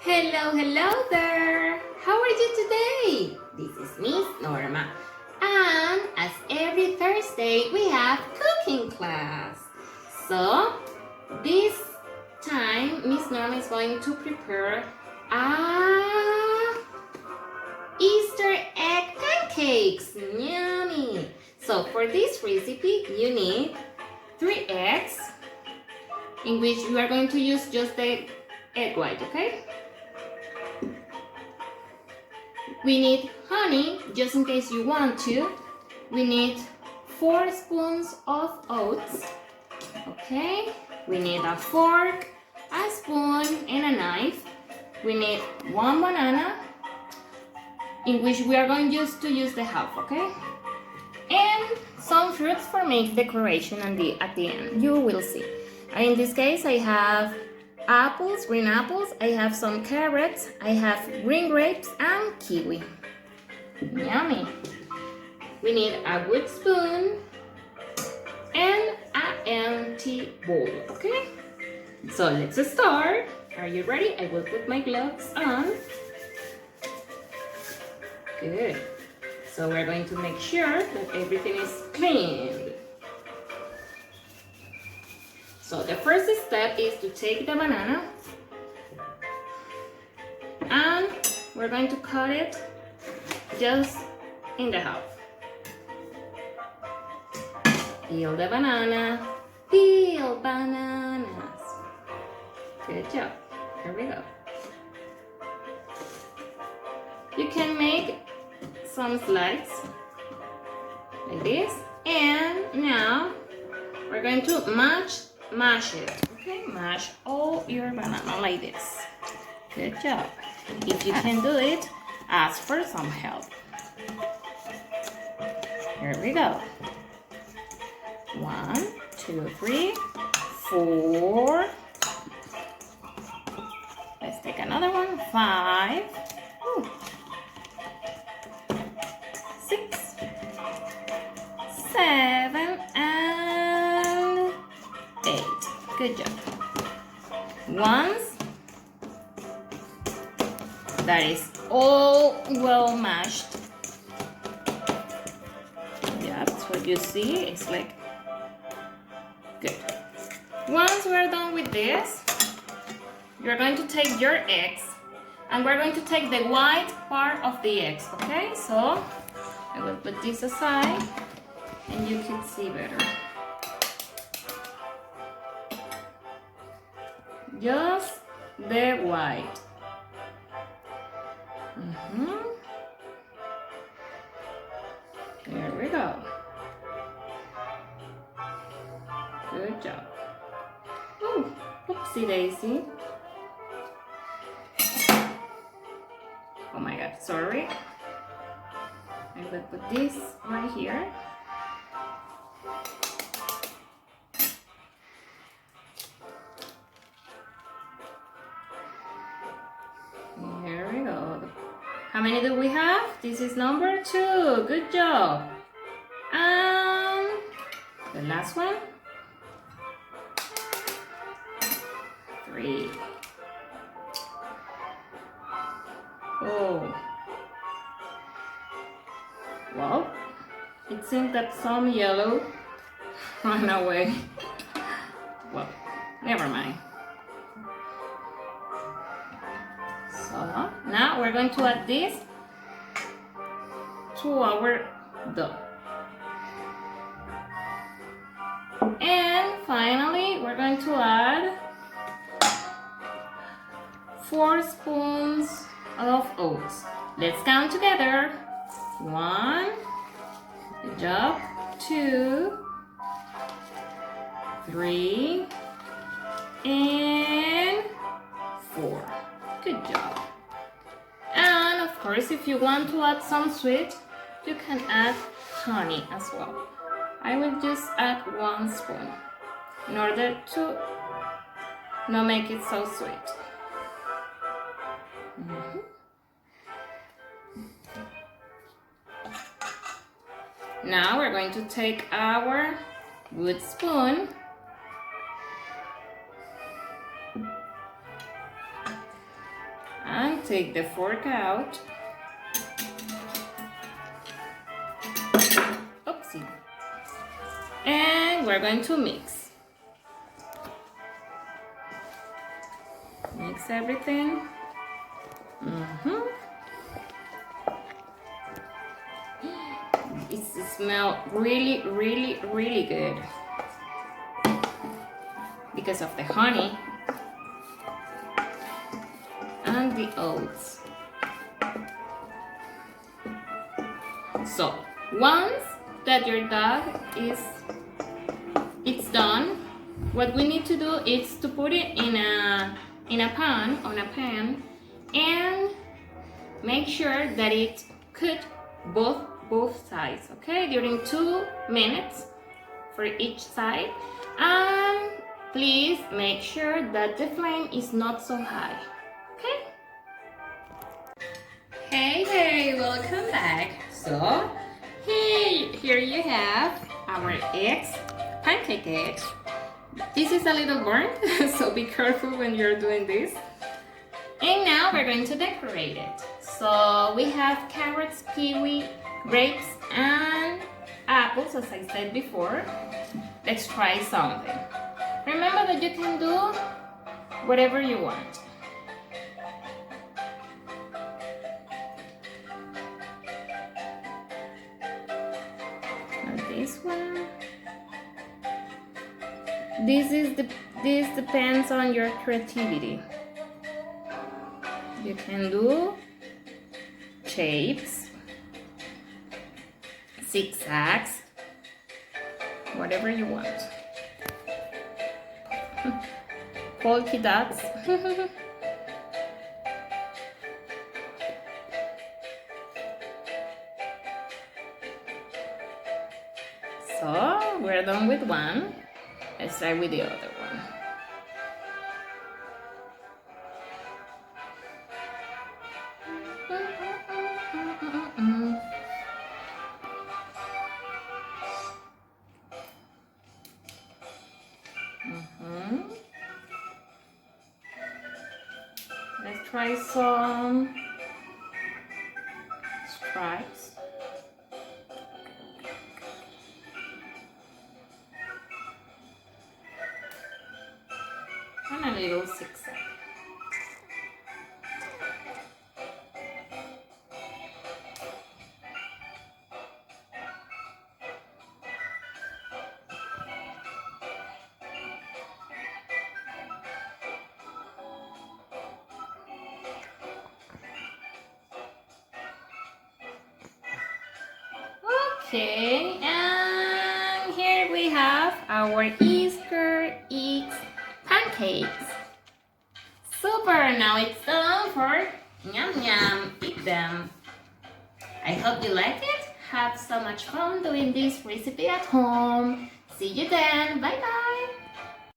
Hello there! How are you today? This is Miss Norma. And as every Thursday, we have cooking class. So, this time, Miss Norma is going to prepare Easter egg pancakes. Yummy! So, for this recipe, you need 3 eggs, in which you are going to use just the egg white, okay? We need honey, just in case you want to. We need 4 spoons of oats, okay? We need a fork, a spoon, and a knife. We need 1 banana, in which we are going just to use the half, okay? And some fruits for make decoration at the end. You will see. In this case, I have apples, green apples, I have some carrots, I have green grapes and kiwi. Yummy! We need a wood spoon and an empty bowl, okay? So let's start. Are you ready? I will put my gloves on. Good. So we're going to make sure that everything is clean. So the first step is to take the banana and we're going to cut it just in the half. Peel the banana, peel bananas. Good job. Here we go. You can make some slices like this, and now we're going to mash it, okay? Mash all your banana like this. Good job. If you can do it, ask for some help. Here we go. 1, 2, 3, 4. Let's take another one. 5. 6, 7, and 8. Good job. Once that is all well mashed, yeah, that's what you see. It's like good. Once we're done with this, you're going to take your eggs and we're going to take the white part of the eggs, okay? So I will put this aside and you can see better. Just the white. There we go. Good job. Oh, oopsie daisy. Oh my God, sorry. I will put this right here. Here we go. How many do we have? This is number 2. Good job. The last one. 3. Oh. Well, it seems that some yellow ran away. Well, never mind. So now we're going to add this to our dough. And finally, we're going to add 4 spoons of oats. Let's count together. 1, good job. 2, 3, and 4. Good job. And of course, if you want to add some sweet, you can add honey as well. I will just add 1 spoon in order to not make it so sweet. Now we're going to take our wood spoon take the fork out. Oopsie. And we're going to mix. Mix everything. It smells really, really, really good because of the honey and the oats. So once that your dog it's done, what we need to do is to put it in a pan, and make sure that it cooked both sides, okay, during 2 minutes for each side. And please make sure that the flame is not so high, okay? Hey, welcome back. So here you have our eggs, pancake eggs. This is a little burnt, so be careful when you're doing this. And now we're going to decorate it. So we have carrots, kiwi, grapes, and apples, as I said before. Let's try something. Remember that you can do whatever you want. And this one. This depends on your creativity. You can do shapes, zigzags, whatever you want. Polka dots. So we're done with one. Let's start with the other one. Let's try some stripes. And a little zigzag. Okay, and here we have our Easter eggs pancakes. Super, now it's time for yum yum, eat them. I hope you like it. Have so much fun doing this recipe at home. See you then, bye bye.